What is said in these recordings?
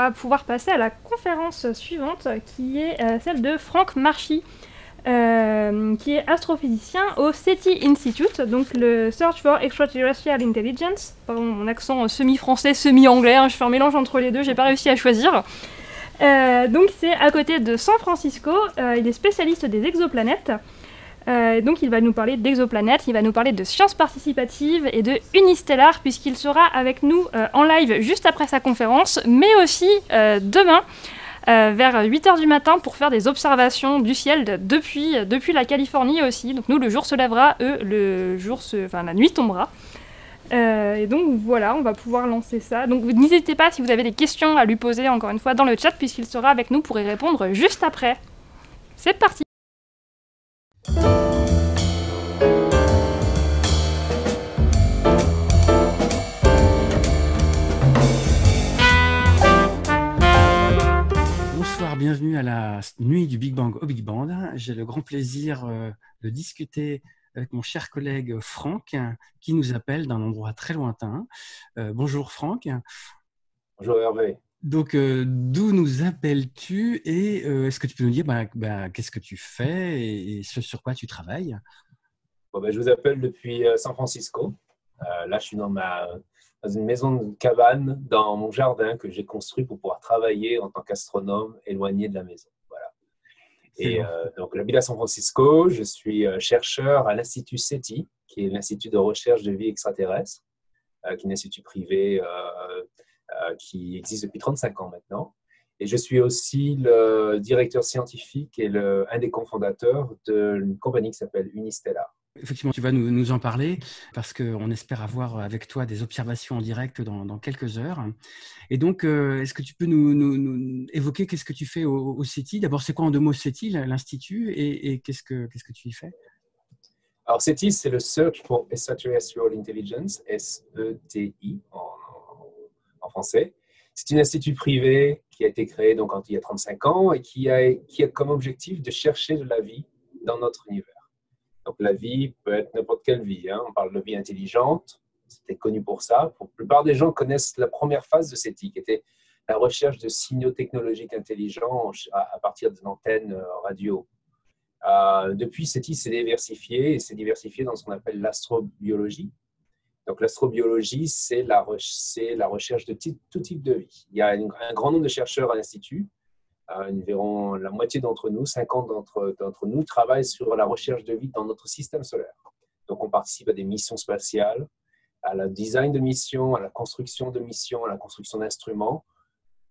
va pouvoir passer à la conférence suivante, qui est celle de Frank Marchi, qui est astrophysicien au SETI Institute, donc le Search for Extraterrestrial Intelligence. Pardon, mon accent semi-français, semi-anglais, je fais un mélange entre les deux, j'ai pas réussi à choisir. Donc c'est à côté de San Francisco, il est spécialiste des exoplanètes. Donc il va nous parler d'exoplanètes, il va nous parler de sciences participatives et de Unistellar, puisqu'il sera avec nous en live juste après sa conférence, mais aussi demain vers 8h du matin pour faire des observations du ciel depuis la Californie aussi. Donc nous, le jour se lèvera, eux, la nuit tombera. Et donc voilà, on va pouvoir lancer ça. Donc n'hésitez pas si vous avez des questions à lui poser encore une fois dans le chat, puisqu'il sera avec nous pour y répondre juste après. C'est parti! Bonsoir, bienvenue à la nuit du Big Bang au Big Band. J'ai le grand plaisir de discuter avec mon cher collègue Franck, qui nous appelle d'un endroit très lointain. Bonjour Franck. Bonjour Hervé. Donc, d'où nous appelles-tu et est-ce que tu peux nous dire qu'est-ce que tu fais et ce sur quoi tu travailles? Je vous appelle depuis San Francisco. Là, je suis dans une maison de cabane dans mon jardin que j'ai construit pour pouvoir travailler en tant qu'astronome éloigné de la maison. Voilà. Et donc, j'habite à San Francisco. Je suis chercheur à l'Institut SETI, qui est l'Institut de recherche de vie extraterrestre, qui est un institut privé qui existe depuis 35 ans maintenant. Et je suis aussi le directeur scientifique et un des cofondateurs d'une compagnie qui s'appelle Unistellar. Effectivement, tu vas nous en parler parce qu'on espère avoir avec toi des observations en direct dans quelques heures. Et donc, est-ce que tu peux nous évoquer qu'est-ce que tu fais au SETI? D'abord, c'est quoi en deux mots SETI, l'Institut, et qu'est-ce que tu y fais? Alors, SETI, c'est le Search for Extraterrestrial Intelligence, SETI en français. C'est un institut privé qui a été créé donc, il y a 35 ans et qui a comme objectif de chercher de la vie dans notre univers. Donc, la vie peut être n'importe quelle vie. On parle de vie intelligente. C'était connu pour ça. La plupart des gens connaissent la première phase de SETI, qui était la recherche de signaux technologiques intelligents à partir d'une antenne radio. Depuis, SETI s'est diversifié, et s'est diversifié dans ce qu'on appelle l'astrobiologie. Donc, l'astrobiologie, c'est la recherche de tout type de vie. Il y a un grand nombre de chercheurs à l'Institut. Environ la moitié d'entre nous, 50 d'entre nous, travaillent sur la recherche de vie dans notre système solaire. Donc, on participe à des missions spatiales, à la design de missions, à la construction de missions, à la construction d'instruments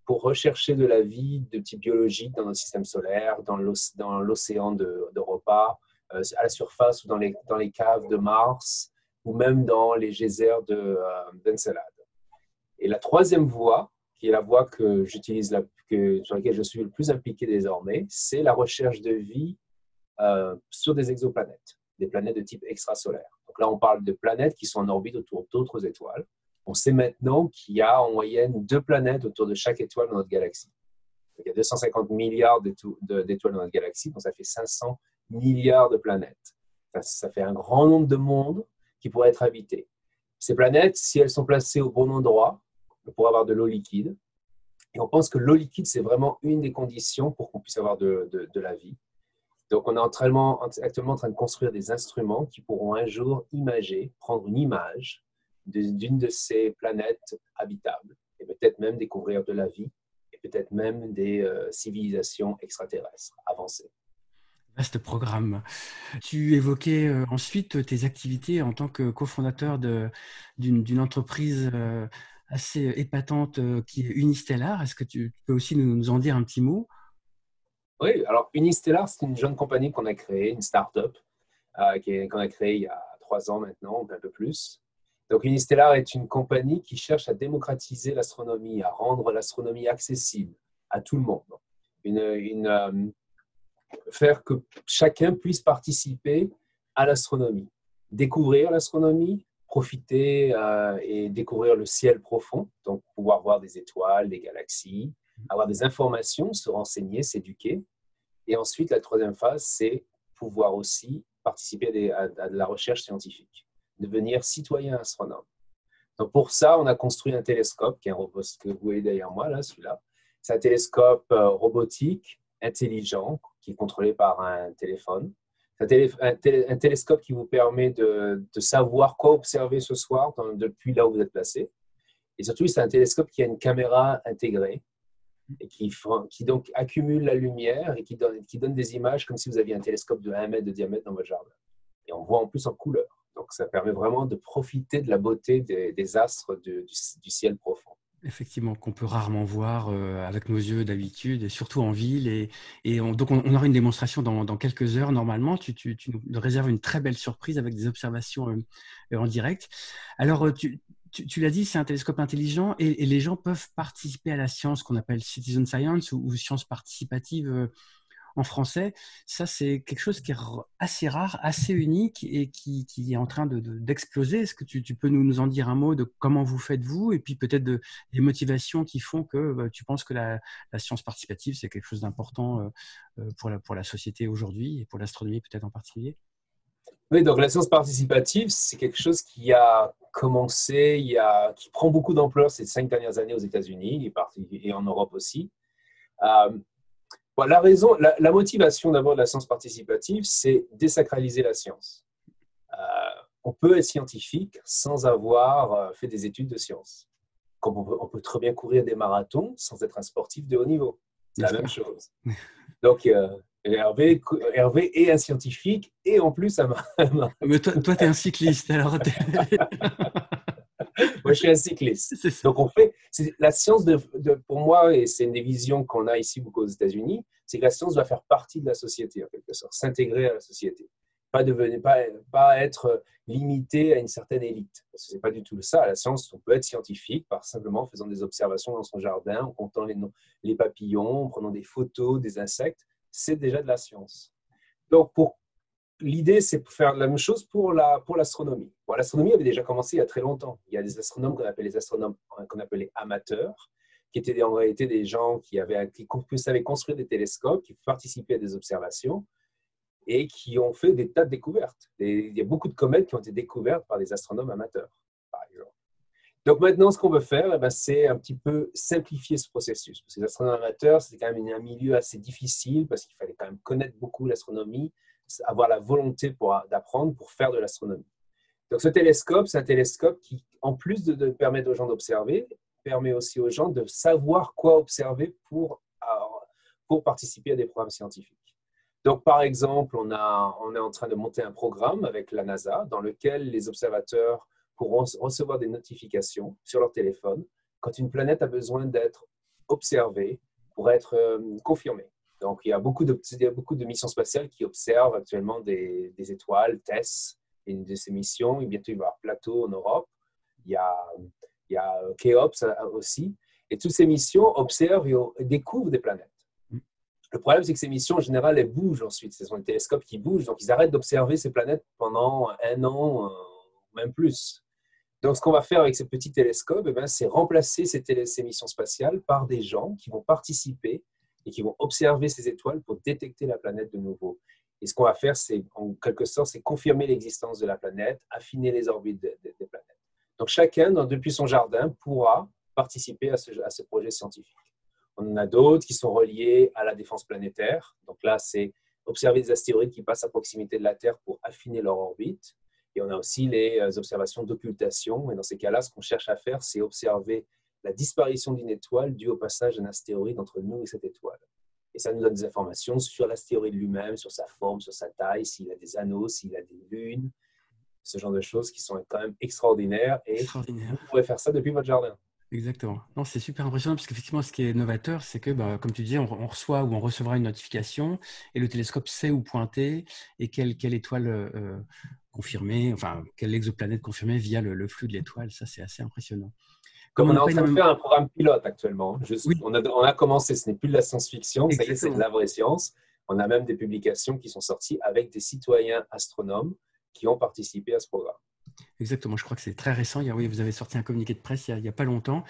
pour rechercher de la vie de type biologique dans notre système solaire, dans l'océan d'Europa, à la surface ou dans les caves de Mars ou même dans les geysers d'Encelade. Et la troisième voie, qui est la voie que j'utilise, sur laquelle je suis le plus impliqué désormais, c'est la recherche de vie sur des exoplanètes, des planètes de type extrasolaire. Donc là, on parle de planètes qui sont en orbite autour d'autres étoiles. On sait maintenant qu'il y a en moyenne 2 planètes autour de chaque étoile dans notre galaxie. Donc, il y a 250 milliards d'étoiles dans notre galaxie, donc ça fait 500 milliards de planètes. Ça fait un grand nombre de mondes qui pourraient être habités. Ces planètes, si elles sont placées au bon endroit, on pourrait avoir de l'eau liquide. Et on pense que l'eau liquide, c'est vraiment une des conditions pour qu'on puisse avoir de la vie. Donc, on est actuellement en train de construire des instruments qui pourront un jour prendre une image d'une de ces planètes habitables et peut-être même découvrir de la vie et peut-être même des civilisations extraterrestres avancées. Vaste programme. Tu évoquais ensuite tes activités en tant que cofondateur d'une entreprise assez épatante qui est Unistellar. Est-ce que tu peux aussi nous en dire un petit mot? Oui, alors Unistellar, c'est une jeune compagnie qu'on a créée, une start-up qu'on a créée il y a 3 ans maintenant, un peu plus. Donc Unistellar est une compagnie qui cherche à démocratiser l'astronomie, à rendre l'astronomie accessible à tout le monde. Faire que chacun puisse participer à l'astronomie, découvrir l'astronomie, profiter et découvrir le ciel profond, donc pouvoir voir des étoiles, des galaxies, avoir des informations, se renseigner, s'éduquer. Et ensuite, la troisième phase, c'est pouvoir aussi participer à de la recherche scientifique, devenir citoyen astronome. Donc pour ça, on a construit un télescope, qui est un robot que vous voyez derrière moi, là, celui-là, C'est un télescope robotique, intelligent, qui est contrôlé par un téléphone. C'est un télescope qui vous permet de savoir quoi observer ce soir depuis là où vous êtes placé. Et surtout, c'est un télescope qui a une caméra intégrée et qui donc accumule la lumière et qui donne des images comme si vous aviez un télescope de 1 mètre de diamètre dans votre jardin. Et on voit en plus en couleur. Donc, ça permet vraiment de profiter de la beauté des astres du ciel profond. Effectivement, qu'on peut rarement voir avec nos yeux d'habitude, et surtout en ville. Donc, on aura une démonstration dans quelques heures. Normalement, tu nous réserves une très belle surprise avec des observations en direct. Alors, tu l'as dit, c'est un télescope intelligent et les gens peuvent participer à la science qu'on appelle citizen science ou science participative en français. Ça, c'est quelque chose qui est assez rare, assez unique et qui est en train d'exploser. Est-ce que tu peux nous en dire un mot de comment vous faites vous et puis peut-être des motivations qui font que tu penses que la science participative, c'est quelque chose d'important pour la société aujourd'hui et pour l'astronomie peut-être en particulier? Oui, donc la science participative, c'est quelque chose qui a commencé, qui prend beaucoup d'ampleur ces 5 dernières années aux États-Unis et en Europe aussi. Bon, la motivation d'abord de la science participative, c'est désacraliser la science. On peut être scientifique sans avoir fait des études de science. Comme on peut très bien courir des marathons sans être un sportif de haut niveau. C'est la même chose. Donc, Hervé est un scientifique et en plus un Mais toi, tu es un cycliste. Alors Moi, je suis un cycliste. Donc, la science, pour moi, et c'est une des visions qu'on a ici beaucoup aux États-Unis, c'est que la science doit faire partie de la société, en quelque sorte, s'intégrer à la société. Pas être limité à une certaine élite. Parce que ce n'est pas du tout ça. La science, on peut être scientifique simplement en faisant des observations dans son jardin, en comptant les papillons, en prenant des photos des insectes. C'est déjà de la science. Donc, l'idée, c'est de faire la même chose pour l'astronomie. Bon, l'astronomie avait déjà commencé il y a très longtemps. Il y a des astronomes qu'on appelait amateurs, qui étaient en réalité des gens qui savaient construire des télescopes, qui participaient à des observations et qui ont fait des tas de découvertes. Il y a beaucoup de comètes qui ont été découvertes par des astronomes amateurs, par exemple. Donc maintenant, ce qu'on veut faire, c'est un petit peu simplifier ce processus. Parce que les astronomes amateurs, c'est quand même un milieu assez difficile parce qu'il fallait quand même connaître beaucoup l'astronomie, avoir la volonté d'apprendre pour faire de l'astronomie. Donc ce télescope, c'est un télescope qui, en plus de permettre aux gens d'observer, permet aussi aux gens de savoir quoi observer pour participer à des programmes scientifiques. Donc par exemple, on est en train de monter un programme avec la NASA dans lequel les observateurs pourront recevoir des notifications sur leur téléphone quand une planète a besoin d'être observée pour être confirmée. Donc, il y a beaucoup de missions spatiales qui observent actuellement des étoiles, TESS, une de ces missions. Et bientôt, il va y avoir Plato en Europe. Il y a Khéops aussi. Et toutes ces missions observent et découvrent des planètes. Le problème, c'est que ces missions, en général, elles bougent ensuite. Ce sont des télescopes qui bougent. Donc, ils arrêtent d'observer ces planètes pendant 1 an, même plus. Donc, ce qu'on va faire avec ces petits télescopes, c'est remplacer ces missions spatiales par des gens qui vont participer et qui vont observer ces étoiles pour détecter la planète de nouveau. Et ce qu'on va faire, c'est en quelque sorte, c'est confirmer l'existence de la planète, affiner les orbites des planètes. Donc, chacun, depuis son jardin, pourra participer à ce projet scientifique. On en a d'autres qui sont reliés à la défense planétaire. Donc là, c'est observer des astéroïdes qui passent à proximité de la Terre pour affiner leur orbite. Et on a aussi les observations d'occultation. Et dans ces cas-là, ce qu'on cherche à faire, c'est observer la disparition d'une étoile due au passage d'un astéroïde entre nous et cette étoile. Et ça nous donne des informations sur l'astéroïde lui-même, sur sa forme, sur sa taille, s'il a des anneaux, s'il a des lunes, ce genre de choses qui sont quand même extraordinaires. Et vous pourrez faire ça depuis votre jardin. Exactement. Non, c'est super impressionnant parce qu'effectivement, ce qui est novateur, c'est que, comme tu disais, on reçoit ou on recevra une notification et le télescope sait où pointer et quelle étoile confirmée, enfin, quelle exoplanète confirmée via le flux de l'étoile. Ça, c'est assez impressionnant. Comme on est en train de faire un programme pilote actuellement. Oui. On a commencé, ce n'est plus de la science-fiction, ça y est, c'est de la vraie science. On a même des publications qui sont sorties avec des citoyens astronomes qui ont participé à ce programme. Exactement, je crois que c'est très récent. Oui, vous avez sorti un communiqué de presse il n'y a pas longtemps.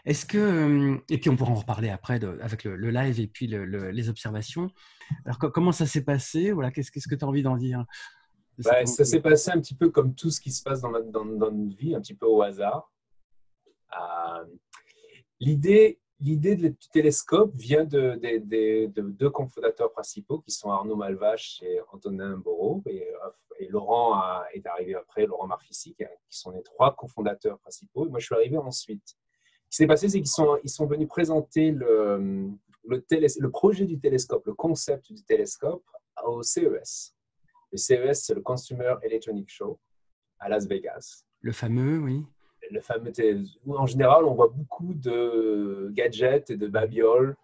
Est-ce que, et puis on pourra en reparler après avec le live et puis les observations. Alors, comment ça s'est passé? Voilà, qu'est-ce que tu as envie d'en dire? Ça s'est passé un petit peu comme tout ce qui se passe dans notre vie, un petit peu au hasard. L'idée, l'idée du télescope vient de deux cofondateurs principaux qui sont Arnaud Malvache et Antonin Borot. Et Laurent est arrivé après, Laurent Marfissi, qui sont les trois cofondateurs principaux. Et moi, je suis arrivé ensuite. Ce qui s'est passé, c'est qu'ils sont venus présenter le projet du télescope, le concept du télescope au CES. Le CES, c'est le Consumer Electronics Show à Las Vegas. Le fameux, oui. Le fameux où en général, on voit beaucoup de gadgets et de babioles.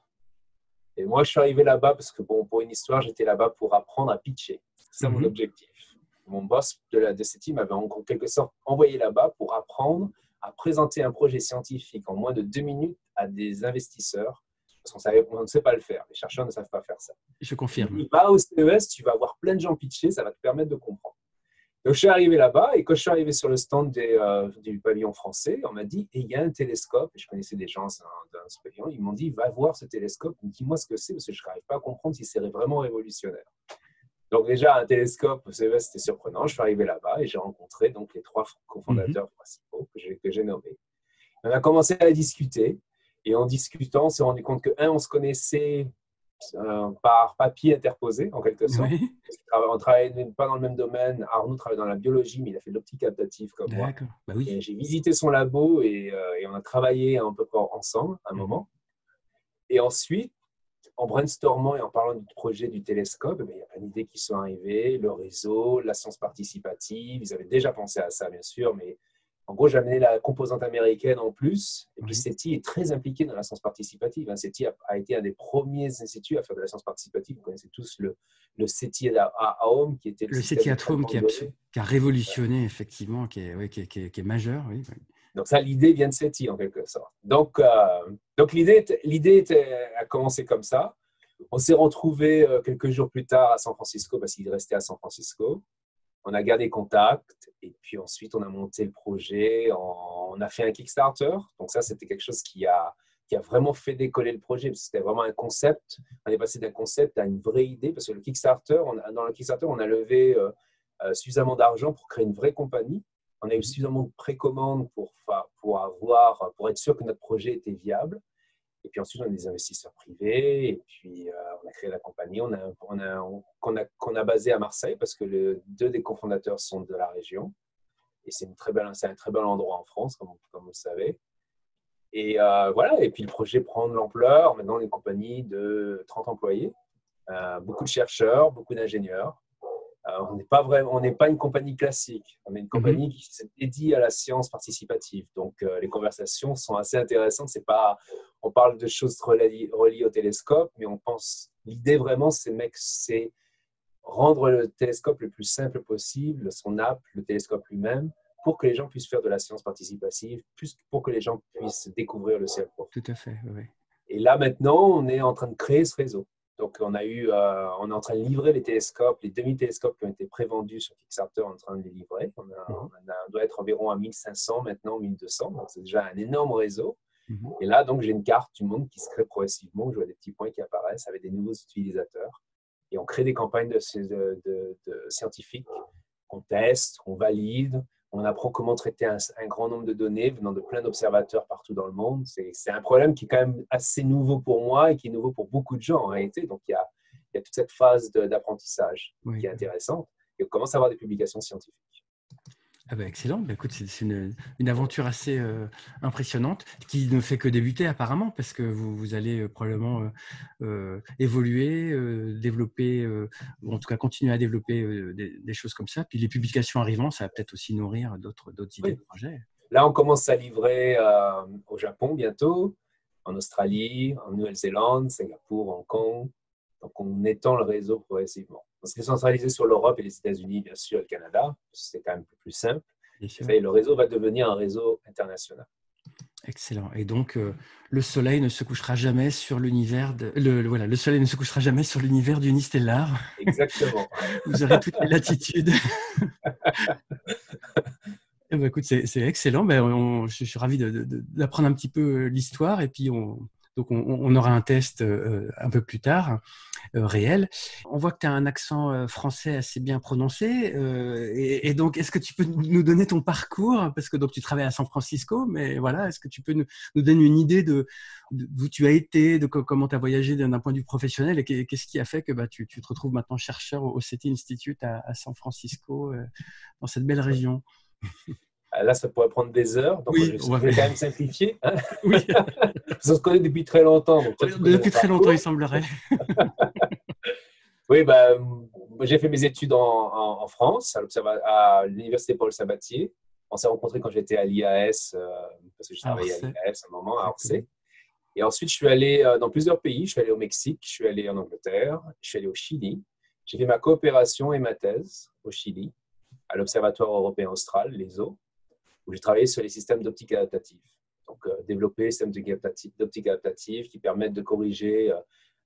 Et moi, je suis arrivé là-bas parce que, bon, pour une histoire, j'étais là-bas pour apprendre à pitcher. C'est ça mon objectif. Mon boss de CETI m'avait en quelque sorte envoyé là-bas pour apprendre à présenter un projet scientifique en moins de 2 minutes à des investisseurs. Parce qu'on ne sait pas le faire. Les chercheurs ne savent pas faire ça. Je confirme. Tu vas au CES, tu vas voir plein de gens pitcher, ça va te permettre de comprendre. Donc, je suis arrivé là-bas et quand je suis arrivé sur le stand du pavillon français, on m'a dit, il y a un télescope. Et je connaissais des gens dans ce pavillon. Ils m'ont dit, va voir ce télescope, dis-moi ce que c'est parce que je n'arrive pas à comprendre si c'est vraiment révolutionnaire. Donc, déjà, un télescope au CES, c'était surprenant. Je suis arrivé là-bas et j'ai rencontré donc, les 3 cofondateurs principaux que j'ai nommés. On a commencé à discuter et en discutant, on s'est rendu compte on se connaissait par papier interposé, en quelque sorte. Oui. On ne travaillait pas dans le même domaine. Arnaud travaille dans la biologie, mais il a fait de l'optique adaptative comme moi. Bah oui. Et j'ai visité son labo et on a travaillé un peu ensemble un moment. Et ensuite, en brainstormant et en parlant du projet du télescope, il y a plein d'idées qui sont arrivées. Le réseau, la science participative. Ils avaient déjà pensé à ça, bien sûr, mais en gros, j'ai amené la composante américaine en plus. Et puis, CETI est très impliqué dans la science participative. CETI a été un des premiers instituts à faire de la science participative. Vous connaissez tous le CETI à Home, qui était le CETI at Home qui a révolutionné, effectivement, qui est majeur. Oui. Donc, ça, l'idée vient de CETI, en quelque sorte. Donc l'idée a commencé comme ça. On s'est retrouvés quelques jours plus tard à San Francisco, parce qu'il restait à San Francisco. On a gardé contact et puis ensuite, on a monté le projet. On a fait un Kickstarter. Donc ça, c'était quelque chose qui a vraiment fait décoller le projet. Parce que c'était vraiment un concept. On est passé d'un concept à une vraie idée. Parce que dans le Kickstarter, on a levé suffisamment d'argent pour créer une vraie compagnie. On a eu suffisamment de précommandes pour être sûr que notre projet était viable. Et puis ensuite, on a des investisseurs privés. Et puis, on a créé la compagnie qu'on a basée à Marseille parce que 2 des cofondateurs sont de la région. Et c'est un très bel endroit en France, comme vous le savez. Et voilà. Et puis, le projet prend de l'ampleur. Maintenant, on est une compagnie de 30 employés, beaucoup de chercheurs, beaucoup d'ingénieurs. On n'est pas une compagnie classique. On est une compagnie qui se dédie à la science participative. Donc, les conversations sont assez intéressantes. On parle de choses reliées au télescope, mais l'idée vraiment, c'est rendre le télescope le plus simple possible, son app, le télescope lui-même, pour que les gens puissent faire de la science participative, pour que les gens puissent découvrir le ciel profond. Tout à fait, oui. Et là, maintenant, on est en train de créer ce réseau. Donc, on est en train de livrer les télescopes, les demi-télescopes qui ont été prévendus sur Kickstarter, on est en train de les livrer. On doit être environ à 1500 maintenant, 1200. Donc, c'est déjà un énorme réseau. Et là, donc, j'ai une carte du monde qui se crée progressivement. Je vois des petits points qui apparaissent avec des nouveaux utilisateurs. Et on crée des campagnes de scientifiques qu'on teste, qu'on valide. On apprend comment traiter un grand nombre de données venant de plein d'observateurs partout dans le monde. C'est un problème qui est quand même assez nouveau pour moi et qui est nouveau pour beaucoup de gens en réalité. Donc, il y a toute cette phase d'apprentissage qui est intéressante. Et on commence à avoir des publications scientifiques. Ah bah excellent. Bah écoute, c'est une aventure assez impressionnante qui ne fait que débuter apparemment parce que vous allez probablement évoluer, développer, ou en tout cas continuer à développer des choses comme ça. Puis les publications arrivant, ça va peut-être aussi nourrir d'autres idées de projets. Là, on commence à livrer au Japon bientôt, en Australie, en Nouvelle-Zélande, Singapour, Hong Kong. Donc, on étend le réseau progressivement. On s'est centralisé sur l'Europe et les États-Unis, bien sûr, et le Canada. C'est quand même plus simple. Et le réseau va devenir un réseau international. Excellent. Et donc, le soleil ne se couchera jamais sur l'univers le soleil ne se couchera jamais sur l'univers d'Unistellar. Exactement. Vous aurez toutes les latitudes. Eh ben, écoute, c'est excellent. Je suis ravi d'apprendre un petit peu l'histoire et puis Donc, on aura un test un peu plus tard, réel. On voit que tu as un accent français assez bien prononcé. Et donc, est-ce que tu peux nous donner ton parcours? Parce que donc, tu travailles à San Francisco, mais voilà, est-ce que tu peux nous donner une idée d'où tu as été, de comment tu as voyagé d'un point de vue professionnel et qu'est-ce qui a fait que tu te retrouves maintenant chercheur au SETI Institute à San Francisco, dans cette belle région? Là, ça pourrait prendre des heures, donc Oui, je vais quand même simplifier. Hein. Oui. On se connaît depuis très longtemps. Donc Depuis très longtemps, il semblerait. Oui, j'ai fait mes études en France, à l'université Paul Sabatier. On s'est rencontrés quand j'étais à l'IAS, parce que je travaillais à l'IAS à un moment, à Orsay. Et ensuite, je suis allé dans plusieurs pays. Je suis allé au Mexique, je suis allé en Angleterre, je suis allé au Chili. J'ai fait ma coopération et ma thèse au Chili, à l'Observatoire européen austral, l'ESO, où j'ai travaillé sur les systèmes d'optique adaptative. Donc, développer des systèmes d'optique adaptative qui permettent de corriger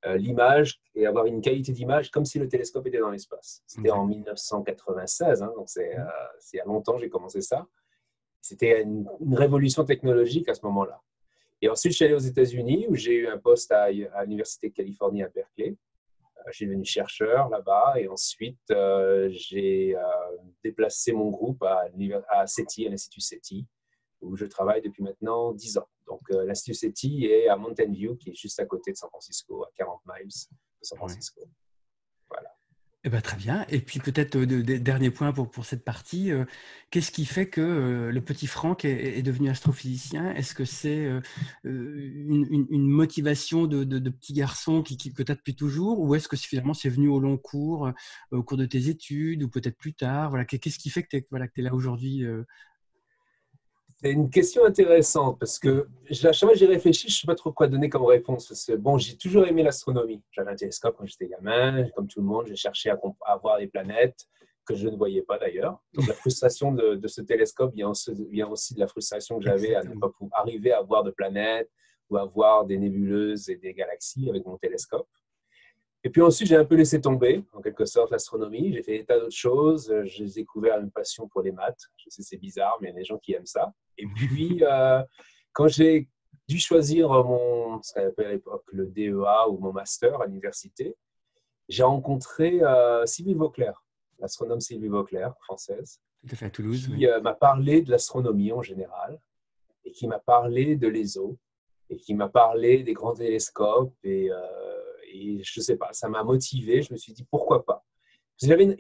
l'image et avoir une qualité d'image comme si le télescope était dans l'espace. C'était en 1996, hein, donc c'est il y a longtemps que j'ai commencé ça. C'était une révolution technologique à ce moment-là. Et ensuite, je suis allé aux États-Unis où j'ai eu un poste à l'Université de Californie à Berkeley. Je suis devenu chercheur là-bas et ensuite j'ai déplacé mon groupe à SETI, à l'Institut SETI, où je travaille depuis maintenant 10 ans. Donc, l'Institut SETI est à Mountain View, qui est juste à côté de San Francisco, à 40 miles de San Francisco. Ouais. Voilà. Eh ben, très bien. Et puis peut-être dernier point pour cette partie, qu'est-ce qui fait que le petit Franck est devenu astrophysicien? Est-ce que c'est une motivation de petit garçon que tu as depuis toujours, ou est-ce que finalement c'est venu au long cours, au cours de tes études, ou peut-être plus tard? Voilà, qu'est-ce qui fait que tu es là aujourd'hui? C'est une question intéressante parce que chaque fois que j'y réfléchis, je ne sais pas trop quoi donner comme réponse. Parce que, bon, j'ai toujours aimé l'astronomie. J'avais un télescope quand j'étais gamin. Comme tout le monde, j'ai cherché à voir les planètes que je ne voyais pas d'ailleurs. Donc, la frustration de ce télescope vient aussi de la frustration que j'avais à ne pas arriver à voir de planètes ou à voir des nébuleuses et des galaxies avec mon télescope. Et puis ensuite, j'ai un peu laissé tomber, en quelque sorte, l'astronomie. J'ai fait des tas d'autres choses. J'ai découvert une passion pour les maths. Je sais, c'est bizarre, mais il y a des gens qui aiment ça. Et puis, quand j'ai dû choisir ce qu'on appelait à l'époque le DEA ou mon master à l'université, j'ai rencontré Sylvie Vauclair, l'astronome Sylvie Vauclair, française, tout à fait, à Toulouse, qui m'a parlé de l'astronomie en général et qui m'a parlé de l'ESO et qui m'a parlé des grands télescopes et je ne sais pas, ça m'a motivé. Je me suis dit, pourquoi pas? J'avais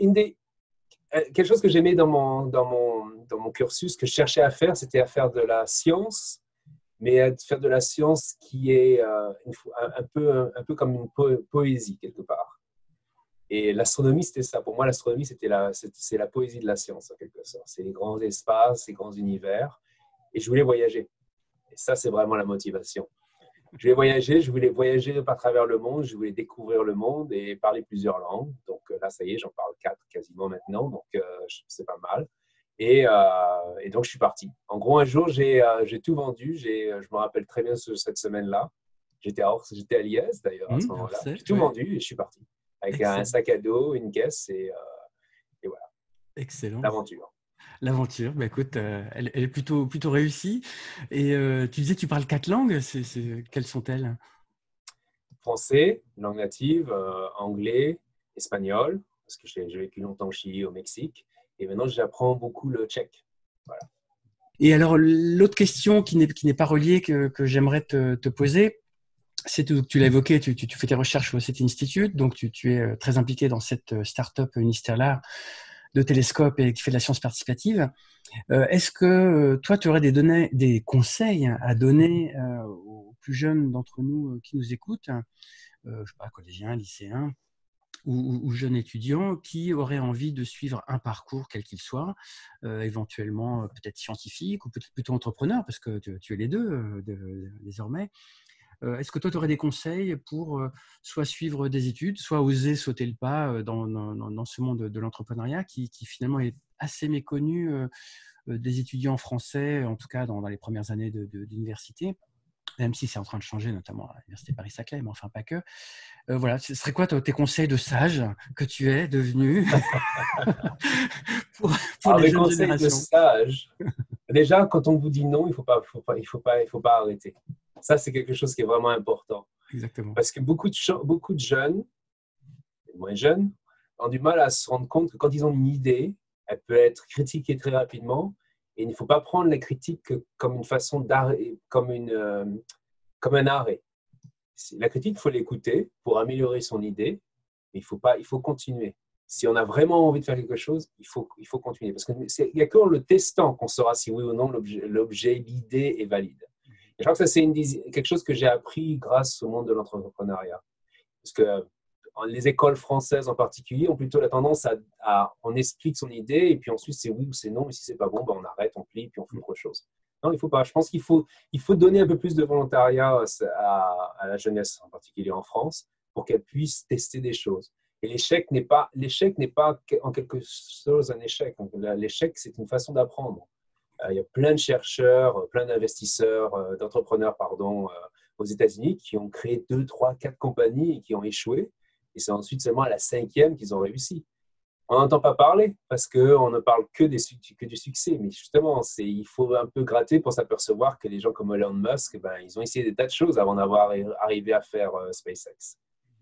quelque chose que j'aimais dans mon cursus, que je cherchais à faire, c'était à faire de la science, mais à faire de la science qui est un peu comme une poésie, quelque part. Et l'astronomie, c'était ça. Pour moi, l'astronomie, c'est la poésie de la science, en quelque sorte. C'est les grands espaces, les grands univers. Et je voulais voyager. Et ça, c'est vraiment la motivation. Je voulais voyager à travers le monde, je voulais découvrir le monde et parler plusieurs langues. Donc là, ça y est, j'en parle 4 quasiment maintenant, donc c'est pas mal. Et donc, je suis parti. En gros, un jour, j'ai tout vendu. Je me rappelle très bien de cette semaine-là. J'étais à l'IAS d'ailleurs à ce moment-là. J'ai tout vendu et je suis parti. Avec un sac à dos, une caisse et voilà. Excellent. L'aventure, bah écoute, elle est plutôt réussie. Et tu disais que tu parles 4 langues. Quelles sont-elles? Français, langue native, anglais, espagnol, parce que j'ai vécu longtemps au Chili, au Mexique. Et maintenant, j'apprends beaucoup le tchèque. Voilà. Et alors, l'autre question qui n'est pas reliée que j'aimerais te poser, c'est que tu l'as évoqué, tu fais tes recherches au SETI Institute, donc tu es très impliqué dans cette start-up Unistellar de télescope et qui fait de la science participative. Est-ce que toi, tu aurais des conseils à donner aux plus jeunes d'entre nous qui nous écoutent, je ne sais pas, collégiens, lycéens ou jeunes étudiants qui auraient envie de suivre un parcours quel qu'il soit, éventuellement peut-être scientifique ou peut-être plutôt entrepreneur, parce que tu es les deux désormais. Est-ce que toi, tu aurais des conseils pour soit suivre des études, soit oser sauter le pas dans ce monde de l'entrepreneuriat qui finalement est assez méconnu des étudiants français, en tout cas dans les premières années d'université, même si c'est en train de changer, notamment à l'Université Paris-Saclay, mais enfin pas que. Voilà, ce serait quoi tes conseils de sage que tu es devenu pour les jeunes générations? De sage. Déjà, quand on vous dit non, il faut pas arrêter. Ça, c'est quelque chose qui est vraiment important. Exactement. Parce que beaucoup de jeunes, moins jeunes, ont du mal à se rendre compte que quand ils ont une idée, elle peut être critiquée très rapidement. Et il ne faut pas prendre les critiques comme une façon d'arrêt, comme un arrêt. La critique, il faut l'écouter pour améliorer son idée, mais il faut continuer. Si on a vraiment envie de faire quelque chose, il faut continuer. Parce qu'il n'y a qu'en le testant qu'on saura si oui ou non l'objet, l'idée est valide. Et je crois que ça, c'est quelque chose que j'ai appris grâce au monde de l'entrepreneuriat. Parce que les écoles françaises en particulier ont plutôt la tendance on explique son idée et puis ensuite c'est oui ou c'est non. Et si c'est pas bon, ben on arrête, on plie, puis on fait autre chose. Non, il faut pas. Je pense qu'il faut donner un peu plus de volontariat à la jeunesse, en particulier en France, pour qu'elle puisse tester des choses. Et l'échec n'est pas en quelque chose un échec. L'échec, c'est une façon d'apprendre. Il y a plein de chercheurs, plein d'investisseurs, d'entrepreneurs, aux États-Unis qui ont créé 2, 3, 4 compagnies et qui ont échoué. Et c'est ensuite seulement à la 5e qu'ils ont réussi. On n'entend pas parler parce qu'on ne parle que du succès. Mais justement, il faut un peu gratter pour s'apercevoir que les gens comme Elon Musk, ils ont essayé des tas de choses avant d'avoir arrivé à faire SpaceX.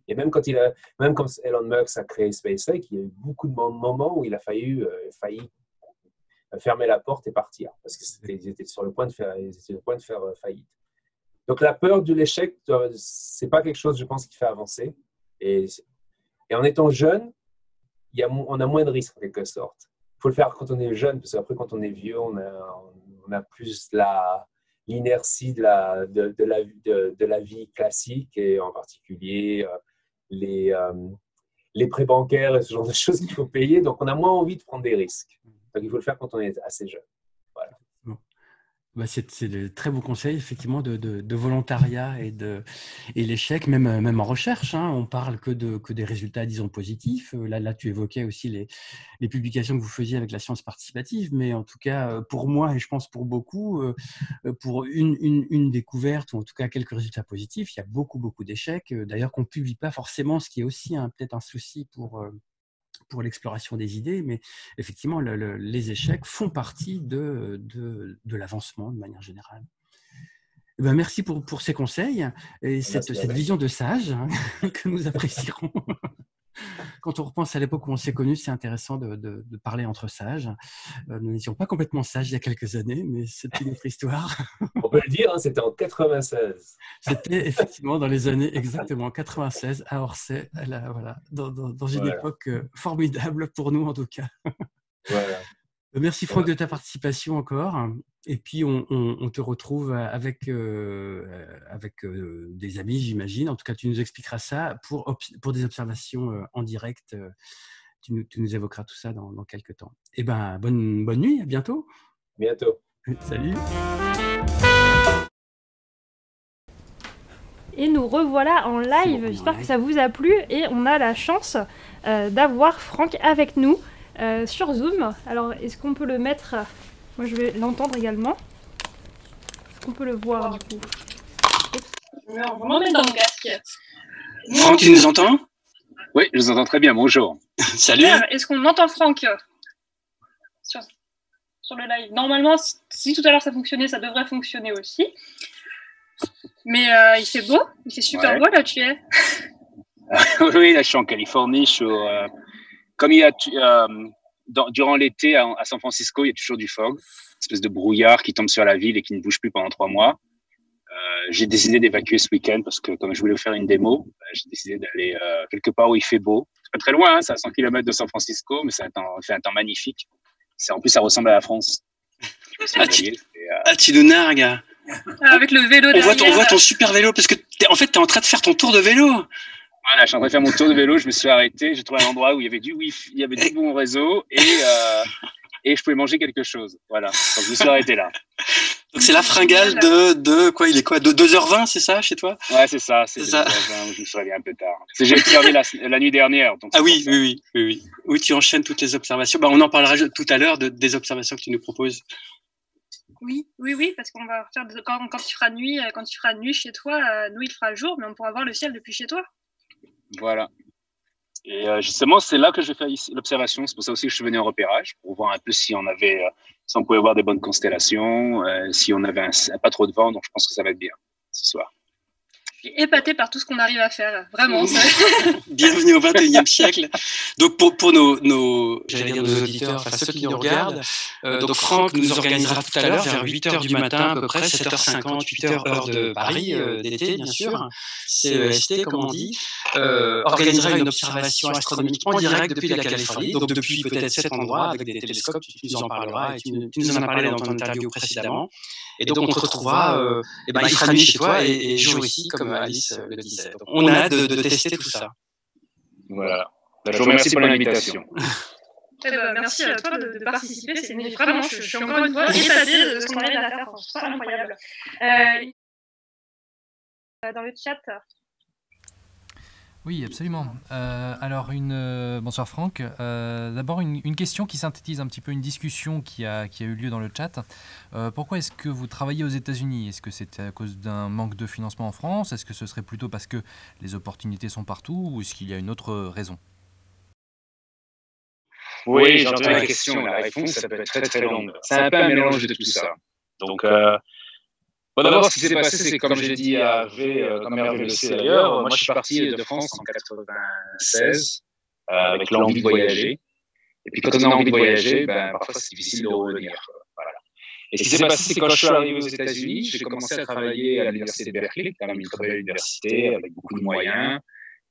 Et même quand Elon Musk a créé SpaceX, il y a eu beaucoup de moments où il a failli fermer la porte et partir parce qu'ils étaient sur le point de faire faillite. Donc la peur de l'échec, c'est pas quelque chose, je pense, qui fait avancer. Et en étant jeune, on a moins de risques en quelque sorte. Il faut le faire quand on est jeune, parce qu'après, quand on est vieux, on a plus l'inertie de la vie classique, et en particulier les prêts bancaires et ce genre de choses qu'il faut payer. Donc, on a moins envie de prendre des risques. Donc, il faut le faire quand on est assez jeune. Voilà. Bah, c'est de très beaux conseils, effectivement, de volontariat et l'échec, même en recherche. Hein, on parle que des résultats, disons, positifs. Là, tu évoquais aussi les publications que vous faisiez avec la science participative, mais en tout cas, pour moi, et je pense pour beaucoup, pour une découverte, ou en tout cas quelques résultats positifs, il y a beaucoup, beaucoup d'échecs, d'ailleurs, qu'on ne publie pas forcément, ce qui est aussi peut-être un souci pour l'exploration des idées, mais effectivement, les échecs font partie de l'avancement de manière générale. Eh ben, merci pour ces conseils et cette vision de sage, hein, que nous apprécierons. Quand on repense à l'époque où on s'est connus, c'est intéressant de parler entre sages. Nous n'étions pas complètement sages il y a quelques années, mais c'est une autre histoire. On peut le dire, hein, c'était en 96. C'était effectivement dans les années exactement 96 à Orsay, voilà, dans une époque formidable pour nous en tout cas. Voilà. Merci Franck de ta participation encore. Et puis on te retrouve avec des amis, j'imagine. En tout cas, tu nous expliqueras ça pour des observations en direct. Tu nous évoqueras tout ça dans quelques temps. Eh ben, bonne nuit, à bientôt. Bientôt. Salut. Et nous revoilà en live. J'espère que ça vous a plu. Et on a la chance d'avoir Franck avec nous sur Zoom. Alors, est-ce qu'on peut le mettre... Moi, je vais l'entendre également. Est-ce qu'on peut le voir, du coup? On va vraiment mettre dans mon casque. Franck, tu nous entends? Oui, je vous entends très bien. Bonjour. Salut. Est-ce qu'on entend Franck sur le live? Normalement, si tout à l'heure ça fonctionnait, ça devrait fonctionner aussi. Mais il fait beau, il fait super beau là où tu es. Oui, là je suis en Californie. Comme il y a durant l'été à San Francisco, il y a toujours du fog, une espèce de brouillard qui tombe sur la ville et qui ne bouge plus pendant 3 mois. J'ai décidé d'évacuer ce week-end parce que comme je voulais faire une démo, j'ai décidé d'aller quelque part où il fait beau. C'est pas très loin, hein, c'est à 100 km de San Francisco, mais c'est fait un temps magnifique. En plus, ça ressemble à la France. Tu nous nargues. Avec le vélo derrière. On voit ton super vélo parce que t'es en train de faire ton tour de vélo. Voilà, je suis en train de faire mon tour de vélo, je me suis arrêté, j'ai trouvé un endroit où il y avait du wifi, il y avait du bon réseau et je pouvais manger quelque chose. Voilà, donc je me suis arrêté là. Donc c'est la fringale de quoi? Il est quoi? De 2h20, c'est ça, chez toi? Ouais, c'est ça. C'est ça. Je me suis réveillé un peu tard. J'ai observé la nuit dernière. Donc oui. Oui, tu enchaînes toutes les observations. On en parlera tout à l'heure des observations que tu nous proposes. Oui, parce qu'on va faire quand il fera nuit chez toi, nous il fera jour, mais on pourra voir le ciel depuis chez toi. Voilà. Et justement, c'est là que je vais faire l'observation. C'est pour ça aussi que je suis venu en repérage, pour voir un peu si on pouvait voir des bonnes constellations, si on avait pas trop de vent. Donc, je pense que ça va être bien. ce soir. Je suis épatée par tout ce qu'on arrive à faire, vraiment. Bienvenue au 21e siècle. Donc pour nos auditeurs, enfin ceux qui nous regardent, donc Franck nous organisera tout à l'heure vers 8h du matin à peu près, 7h50, 8h heure de Paris, d'été bien sûr, CEST comme on dit, organisera une observation astronomique en direct depuis la Californie, donc depuis peut-être cet endroit avec des télescopes, tu nous en parleras et tu nous en as parlé dans ton interview précédemment. Et donc on te retrouvera, il sera nuit chez toi et jour ici comme Alice le disait. Donc, on a hâte de tester tout ça. Voilà. Je vous remercie pour l'invitation. Merci à toi de participer. Vraiment, je suis encore une fois épatée de ce qu'on arrive à faire. C'est incroyable. Dans le chat. Oui, absolument. Alors, bonsoir Franck. D'abord, une question qui synthétise un petit peu une discussion qui a eu lieu dans le chat. Pourquoi est-ce que vous travaillez aux États-Unis? Est-ce que c'est à cause d'un manque de financement en France? Est-ce que ce serait plutôt parce que les opportunités sont partout? Ou est-ce qu'il y a une autre raison? Oui, j'entends la question. La réponse, ça peut être très très longue. C'est un peu un mélange de tout ça. Donc, d'abord, ce qui s'est passé, c'est comme j'ai dit à Hervé, comme Hervé le sait d'ailleurs, moi je suis parti de France en 96 avec l'envie de voyager. Et puis quand on a envie de voyager, parfois c'est difficile de revenir. Voilà. Et ce qui s'est passé, c'est quand je suis arrivé aux États-Unis, j'ai commencé à travailler à l'université de Berkeley, quand même une très belle université avec beaucoup de moyens.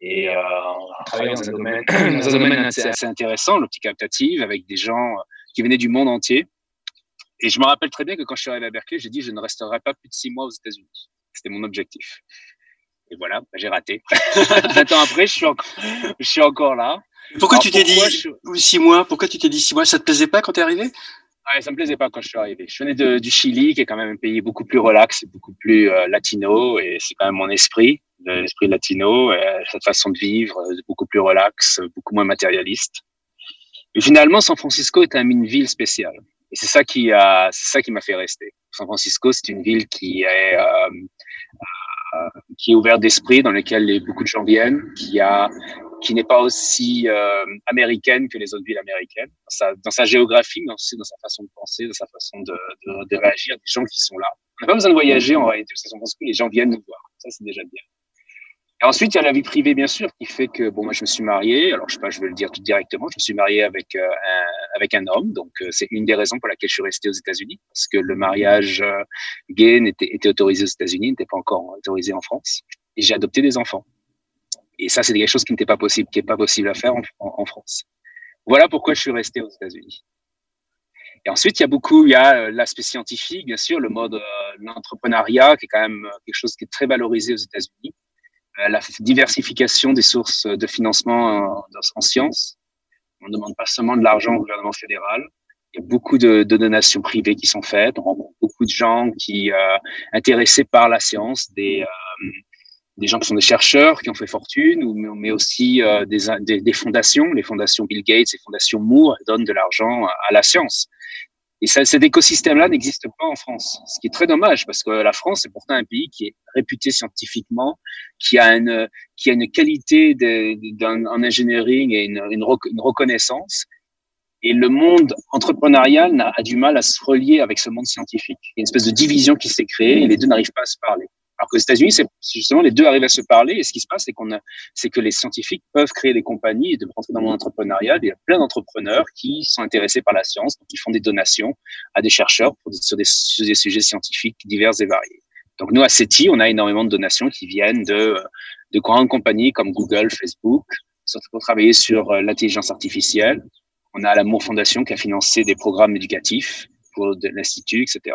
Et on travaillait dans un domaine assez intéressant, l'optique captative, avec des gens qui venaient du monde entier. Et je me rappelle très bien que quand je suis arrivé à Berkeley, j'ai dit je ne resterai pas plus de 6 mois aux États-Unis. C'était mon objectif. Et voilà, j'ai raté. 20 ans après, je suis encore là. Pourquoi tu t'es dit 6 mois? Pourquoi tu t'es dit 6 mois? Ça te plaisait pas quand tu es arrivé? Ouais, ça me plaisait pas quand je suis arrivé. Je venais du Chili, qui est quand même un pays beaucoup plus relax, beaucoup plus latino, et c'est quand même mon esprit, l'esprit latino, cette façon de vivre, beaucoup plus relax, beaucoup moins matérialiste. Et finalement, San Francisco est une ville spéciale. Et c'est ça qui m'a fait rester. San Francisco, c'est une ville qui est ouverte d'esprit, dans laquelle beaucoup de gens viennent, qui n'est pas aussi américaine que les autres villes américaines, dans sa géographie, mais aussi dans sa façon de penser, dans sa façon de réagir, des gens qui sont là. On n'a pas besoin de voyager en réalité, parce que San Francisco, les gens viennent nous voir. Ça, c'est déjà bien. Et ensuite, il y a la vie privée, bien sûr, qui fait que, moi, je me suis marié. Alors, je sais pas, je vais le dire tout directement. Je me suis marié avec un homme. Donc, c'est une des raisons pour laquelle je suis resté aux États-Unis. Parce que le mariage gay était autorisé aux États-Unis, n'était pas encore autorisé en France. Et j'ai adopté des enfants. Et ça, c'est quelque chose qui n'est pas possible à faire en France. Voilà pourquoi je suis resté aux États-Unis. Et ensuite, il y a l'aspect scientifique, bien sûr, le mode, l'entrepreneuriat, qui est quand même quelque chose qui est très valorisé aux États-Unis. La diversification des sources de financement en sciences. On ne demande pas seulement de l'argent au gouvernement fédéral. Il y a beaucoup de donations privées qui sont faites. On rencontre beaucoup de gens intéressés par la science, des gens qui sont des chercheurs, qui ont fait fortune, mais aussi des fondations. Les fondations Bill Gates et fondations Moore donnent de l'argent à la science. Et cet écosystème-là n'existe pas en France, ce qui est très dommage parce que la France est pourtant un pays qui est réputé scientifiquement, qui a une qualité en engineering et une reconnaissance. Et le monde entrepreneurial a du mal à se relier avec ce monde scientifique. Il y a une espèce de division qui s'est créée et les deux n'arrivent pas à se parler. Alors qu'aux États-Unis, c'est justement les deux arrivent à se parler. Et ce qui se passe, c'est que les scientifiques peuvent créer des compagnies et de rentrer dans le monde entrepreneurial. Il y a plein d'entrepreneurs qui sont intéressés par la science, qui font des donations à des chercheurs sur des sujets scientifiques divers et variés. Donc nous, à SETI, on a énormément de donations qui viennent de grandes compagnies comme Google, Facebook, surtout pour travailler sur l'intelligence artificielle. On a la Moore Foundation qui a financé des programmes éducatifs pour l'Institut, etc.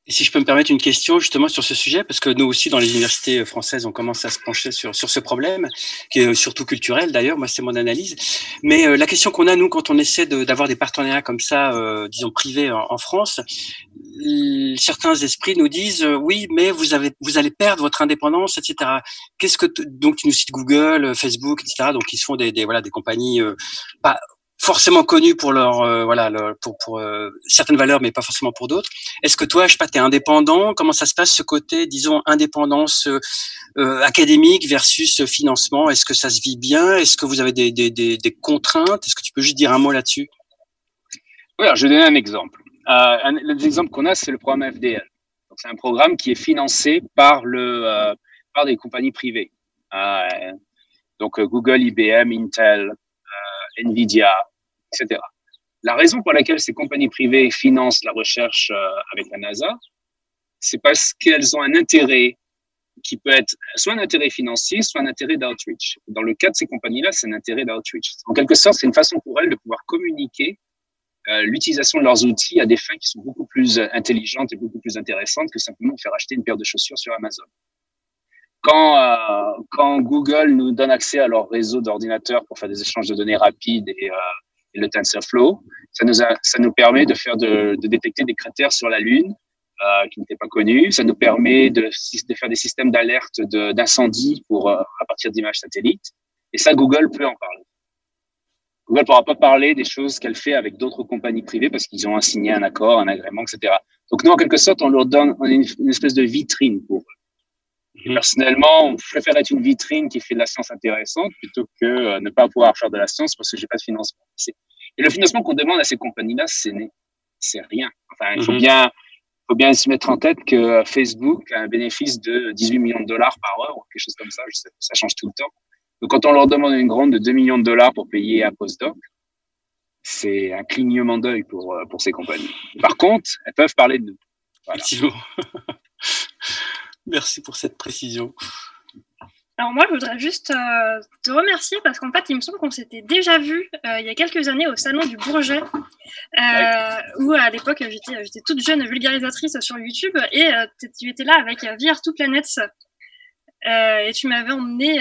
Et si je peux me permettre une question justement sur ce sujet, parce que nous aussi dans les universités françaises, on commence à se pencher sur ce problème, qui est surtout culturel d'ailleurs, moi c'est mon analyse. Mais la question qu'on a nous quand on essaie d'avoir des partenariats comme ça, disons privés en France, certains esprits nous disent oui, mais vous allez perdre votre indépendance, etc. Donc tu nous cites Google, Facebook, etc. Donc ils se font des compagnies pas forcément connus pour pour certaines valeurs, mais pas forcément pour d'autres. Est-ce que toi, je sais pas, t'es indépendant? Comment ça se passe ce côté, disons, indépendance académique versus financement? Est-ce que ça se vit bien? Est-ce que vous avez des contraintes? Est-ce que tu peux juste dire un mot là-dessus? Oui, alors je vais donner un exemple. L'exemple qu'on a, c'est le programme FDL. Donc, c'est un programme qui est financé par par des compagnies privées. Donc, Google, IBM, Intel, Nvidia, etc. La raison pour laquelle ces compagnies privées financent la recherche avec la NASA, c'est parce qu'elles ont un intérêt qui peut être soit un intérêt financier, soit un intérêt d'outreach. Dans le cas de ces compagnies-là, c'est un intérêt d'outreach. En quelque sorte, c'est une façon pour elles de pouvoir communiquer l'utilisation de leurs outils à des fins qui sont beaucoup plus intelligentes et beaucoup plus intéressantes que simplement faire acheter une paire de chaussures sur Amazon. Quand Google nous donne accès à leur réseau d'ordinateurs pour faire des échanges de données rapides et le TensorFlow, ça nous permet de détecter des cratères sur la Lune qui n'étaient pas connus. Ça nous permet de faire des systèmes d'alerte d'incendie à partir d'images satellites. Et ça, Google peut en parler. Google ne pourra pas parler des choses qu'elle fait avec d'autres compagnies privées parce qu'ils ont signé un accord, un agrément, etc. Donc nous, en quelque sorte, on leur donne une espèce de vitrine pour eux. Et personnellement, je préfère être une vitrine qui fait de la science intéressante plutôt que ne pas pouvoir faire de la science parce que j'ai pas de financement. Et le financement qu'on demande à ces compagnies-là, c'est rien. Enfin, il faut bien se mettre en tête que Facebook a un bénéfice de 18 millions de dollars par heure ou quelque chose comme ça. Ça change tout le temps. Donc, quand on leur demande une grande de 2 millions de dollars pour payer un postdoc, c'est un clignement d'œil pour ces compagnies. Par contre, elles peuvent parler de nous. Voilà. Effectivement. Merci pour cette précision. Alors moi, je voudrais juste te remercier parce qu'en fait, il me semble qu'on s'était déjà vu il y a quelques années au Salon du Bourget, où à l'époque, j'étais toute jeune vulgarisatrice sur YouTube et tu étais là avec VR2Planets et tu m'avais emmené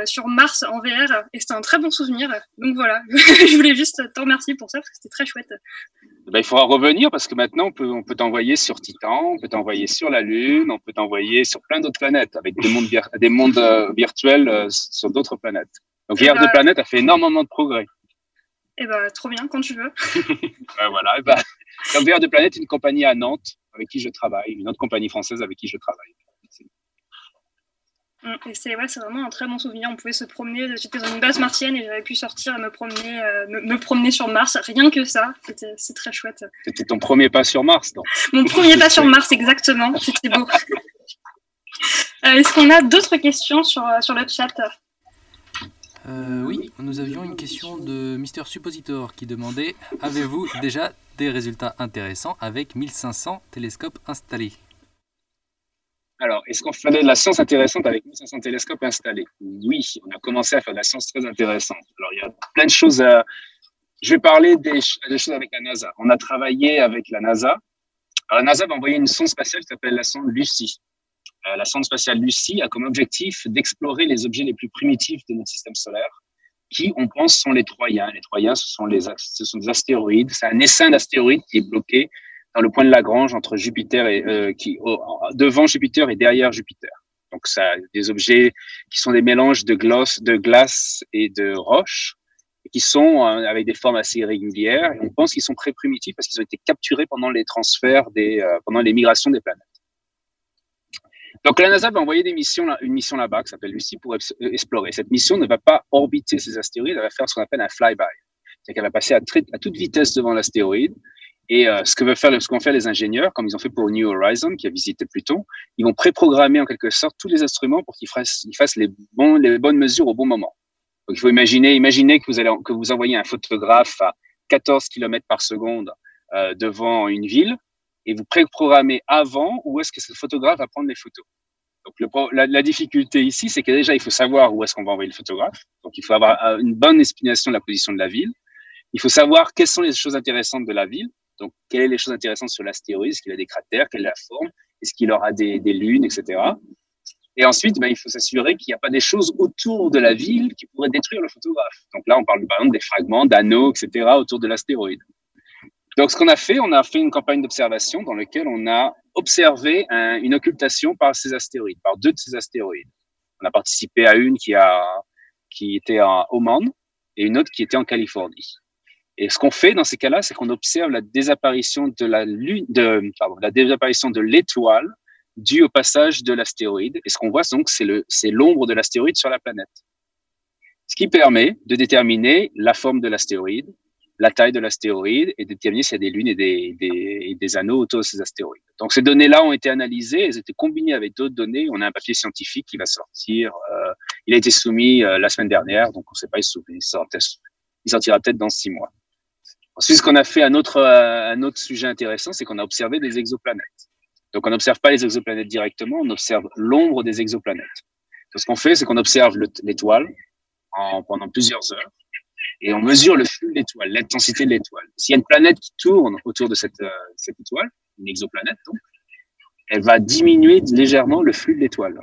sur Mars en VR et c'était un très bon souvenir. Donc voilà, je voulais juste te remercier pour ça parce que c'était très chouette. Il faudra revenir parce que maintenant, on peut t'envoyer sur Titan, on peut t'envoyer sur la Lune, on peut t'envoyer sur plein d'autres planètes avec des mondes virtuels sur d'autres planètes. Donc, VR2Planets a fait énormément de progrès. Eh ben, trop bien, quand tu veux. Voilà. Donc, VR2Planets est une compagnie à Nantes avec qui je travaille, une autre compagnie française avec qui je travaille. Et c'est vraiment un très bon souvenir. On pouvait se promener. J'étais dans une base martienne et j'avais pu sortir et me promener sur Mars. Rien que ça, c'est très chouette. C'était ton premier pas sur Mars, donc. Mon premier pas sur Mars, exactement. C'était beau. Est-ce qu'on a d'autres questions sur le chat? Oui, nous avions une question de Mister Suppositor qui demandait: avez-vous déjà des résultats intéressants avec 1500 télescopes installés? Alors, est-ce qu'on faisait de la science intéressante avec 1500 télescopes installés? Oui, on a commencé à faire de la science très intéressante. Alors, il y a plein de choses. Je vais parler des choses avec la NASA. On a travaillé avec la NASA. Alors, la NASA va envoyer une sonde spatiale qui s'appelle la sonde Lucy. La sonde spatiale Lucy a comme objectif d'explorer les objets les plus primitifs de notre système solaire, qui, on pense, sont les Troyens. Les Troyens, ce sont des astéroïdes. C'est un essaim d'astéroïdes qui est bloqué dans le point de Lagrange entre Jupiter et devant Jupiter et derrière Jupiter. Donc ça, des objets qui sont des mélanges de glace et de roches, et qui sont avec des formes assez irrégulières. Et on pense qu'ils sont très primitifs parce qu'ils ont été capturés pendant les transferts pendant les migrations des planètes. Donc la NASA va envoyer une mission là-bas qui s'appelle Lucy pour explorer. Cette mission ne va pas orbiter ces astéroïdes, elle va faire ce qu'on appelle un flyby. C'est-à-dire qu'elle va passer à toute vitesse devant l'astéroïde. Et ce qu'ont fait les ingénieurs, comme ils ont fait pour New Horizons, qui a visité Pluton, ils vont préprogrammer en quelque sorte tous les instruments pour qu'ils fassent les bonnes mesures au bon moment. Donc il faut imaginer que vous envoyez un photographe à 14 km par seconde devant une ville, et vous préprogrammez avant où est-ce que ce photographe va prendre les photos. Donc la difficulté ici, c'est que déjà il faut savoir où est-ce qu'on va envoyer le photographe. Donc il faut avoir une bonne estimation de la position de la ville. Il faut savoir quelles sont les choses intéressantes de la ville. Donc, quelles sont les choses intéressantes sur l'astéroïde? Est-ce qu'il a des cratères? Quelle est la forme? Est-ce qu'il aura des lunes, etc. Et ensuite, il faut s'assurer qu'il n'y a pas des choses autour de la ville qui pourraient détruire le photographe. Donc là, on parle par exemple des fragments, d'anneaux, etc. autour de l'astéroïde. Donc, ce qu'on a fait une campagne d'observation dans laquelle on a observé une occultation par ces astéroïdes, par 2 de ces astéroïdes. On a participé à une qui était à Oman et une autre qui était en Californie. Et ce qu'on fait dans ces cas-là, c'est qu'on observe la désapparition la désapparition de l'étoile due au passage de l'astéroïde. Et ce qu'on voit donc, c'est l'ombre de l'astéroïde sur la planète. Ce qui permet de déterminer la forme de l'astéroïde, la taille de l'astéroïde et déterminer s'il y a des lunes et des anneaux autour de ces astéroïdes. Donc ces données-là ont été analysées, elles étaient combinées avec d'autres données. On a un papier scientifique qui va sortir. Il a été soumis la semaine dernière, donc on ne sait pas, il sortira peut-être dans 6 mois. Ensuite, ce qu'on a fait, un autre sujet intéressant, c'est qu'on a observé des exoplanètes. Donc on n'observe pas les exoplanètes directement, on observe l'ombre des exoplanètes. Donc, ce qu'on fait, c'est qu'on observe l'étoile pendant plusieurs heures. Et on mesure le flux de l'étoile, l'intensité de l'étoile. S'il y a une planète qui tourne autour de cette étoile, une exoplanète donc, elle va diminuer légèrement le flux de l'étoile,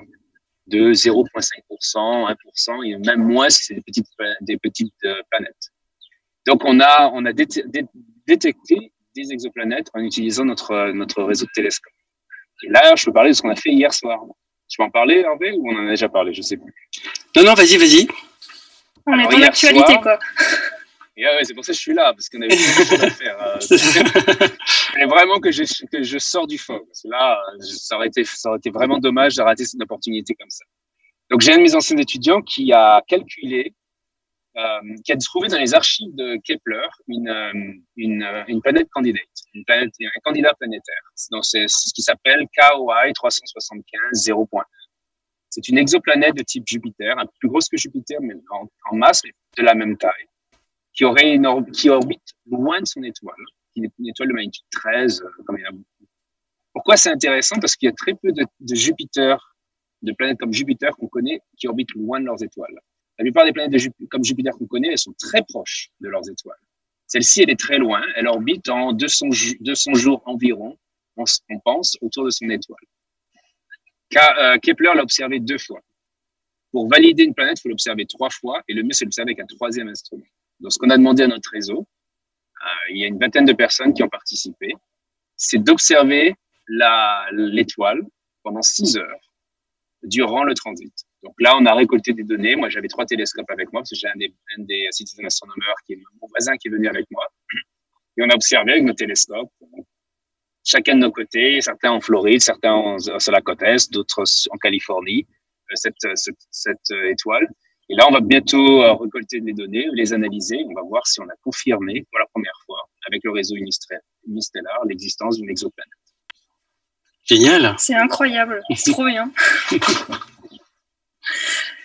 de 0,5%, 1%, et même moins si c'est des petites planètes. Donc on a détecté des exoplanètes en utilisant notre réseau de télescopes. Et là, je peux parler de ce qu'on a fait hier soir. Tu peux en parler, Hervé, ou on en a déjà parlé? Je sais plus. Non, vas-y. On est dans l'actualité, quoi. Et ouais, c'est pour ça que je suis là, parce qu'on avait beaucoup de choses à faire. Il fallait vraiment que je sors du fond. Parce que là, ça aurait été vraiment dommage de rater cette opportunité comme ça. Donc, j'ai un de mes anciens étudiants qui a calculé, qui a trouvé dans les archives de Kepler une planète candidate, un candidat planétaire. Donc, c'est ce qui s'appelle KOI 375 0.1. C'est une exoplanète de type Jupiter, un peu plus grosse que Jupiter, mais en masse, de la même taille, qui orbite loin de son étoile, qui est une étoile de magnitude 13, comme il y en a beaucoup. Pourquoi c'est intéressant? Parce qu'il y a très peu de planètes comme Jupiter qu'on connaît, qui orbitent loin de leurs étoiles. La plupart des planètes comme Jupiter qu'on connaît, elles sont très proches de leurs étoiles. Celle-ci, elle est très loin, elle orbite en 200 jours environ, on pense, autour de son étoile. Kepler l'a observé 2 fois. Pour valider une planète, il faut l'observer 3 fois, et le mieux, c'est l'observer avec un 3e instrument. Donc, ce qu'on a demandé à notre réseau, il y a une vingtaine de personnes qui ont participé, c'est d'observer l'étoile pendant 6 heures durant le transit. Donc là, on a récolté des données. Moi, j'avais 3 télescopes avec moi, parce que j'ai un des citoyens astronomeurs qui est mon voisin qui est venu avec moi. Et on a observé avec nos télescopes, chacun de nos côtés, certains en Floride, certains sur la côte Est, d'autres en Californie, cette étoile. Et là, on va bientôt récolter des données, les analyser. On va voir si on a confirmé pour la première fois, avec le réseau unistellaire, l'existence d'une exoplanète. Génial. C'est incroyable. C'est trop bien.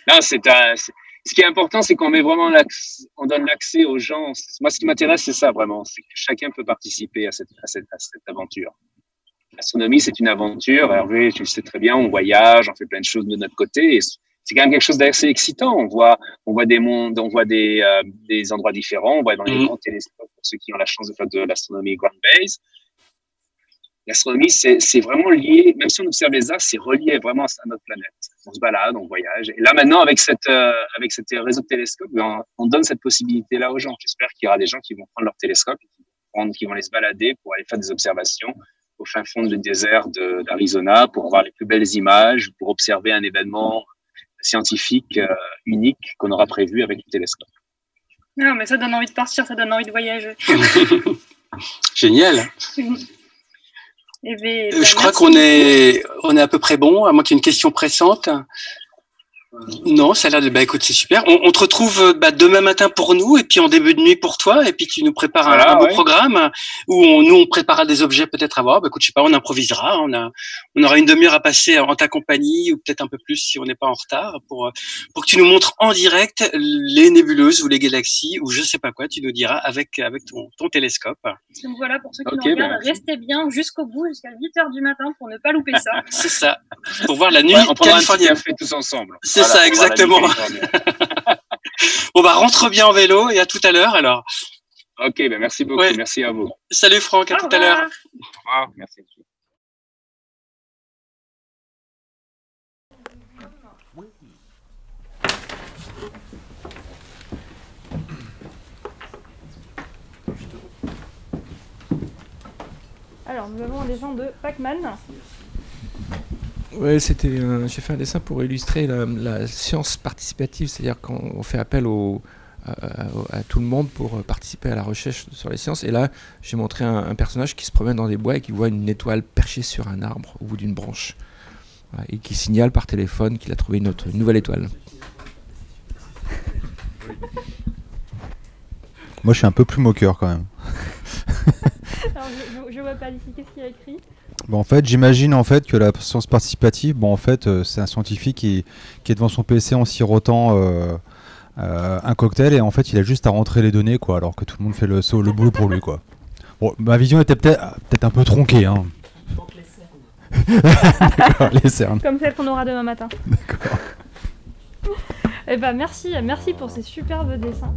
Là, ce qui est important, c'est qu'on met vraiment on donne l'accès aux gens. Moi, ce qui m'intéresse, c'est ça vraiment, c'est que chacun peut participer à cette aventure. L'astronomie, c'est une aventure. Hervé, tu le sais très bien, on voyage, on fait plein de choses de notre côté. Et c'est quand même quelque chose d'assez excitant. On voit des mondes, on voit des endroits différents. On voit dans les grands télescopes pour ceux qui ont la chance de faire de l'astronomie ground base. L'astronomie, c'est vraiment lié, même si on observe les astres, c'est relié vraiment à notre planète. On se balade, on voyage. Et là, maintenant, avec cette réseau de télescopes, on donne cette possibilité-là aux gens. J'espère qu'il y aura des gens qui vont prendre leur télescope et qui vont aller se balader pour aller faire des observations au fin fond du désert d'Arizona pour voir les plus belles images, pour observer un événement scientifique unique qu'on aura prévu avec le télescope. Non, mais ça donne envie de partir, ça donne envie de voyager. Génial. Je crois qu'on est à peu près bon, à moins qu'il y ait une question pressante. Non, ça a l'air de... écoute, c'est super. On te retrouve demain matin pour nous, et puis en début de nuit pour toi, et puis tu nous prépares un beau programme où on préparera des objets peut-être à voir. Écoute, je sais pas, on improvisera. On aura une demi-heure à passer en ta compagnie, ou peut-être un peu plus si on n'est pas en retard, pour que tu nous montres en direct les nébuleuses ou les galaxies, ou je sais pas quoi, tu nous diras avec ton télescope. Donc voilà, pour ceux qui nous regardent, restez bien jusqu'au bout, jusqu'à 8h du matin pour ne pas louper ça. C'est ça, pour voir la nuit on prendra californienne. Un petit café tous ensemble. C'est ça, exactement. Bon, rentre bien en vélo et à tout à l'heure alors. Ok, merci beaucoup, merci à vous. Salut Franck, à tout à l'heure. Au revoir, merci. Alors, nous avons des gens de Pac-Man. Ouais, j'ai fait un dessin pour illustrer la science participative, c'est-à-dire qu'on fait appel à tout le monde pour participer à la recherche sur les sciences. Et là, j'ai montré un personnage qui se promène dans des bois et qui voit une étoile perchée sur un arbre au bout d'une branche. Voilà, et qui signale par téléphone qu'il a trouvé une nouvelle étoile. Moi, je suis un peu plus moqueur quand même. Alors, je vois pas ici, qu'est-ce qu'il y a écrit? Bon, en fait, j'imagine en fait que la science participative, bon, en fait, c'est un scientifique qui est devant son PC en sirotant un cocktail et en fait, il a juste à rentrer les données, quoi, alors que tout le monde fait le boulot pour lui, quoi. Bon, ma vision était peut-être un peu tronquée, hein. Donc les cernes. D'accord, les cernes. Comme celle qu'on aura demain matin. D'accord. Eh ben merci pour ces superbes dessins.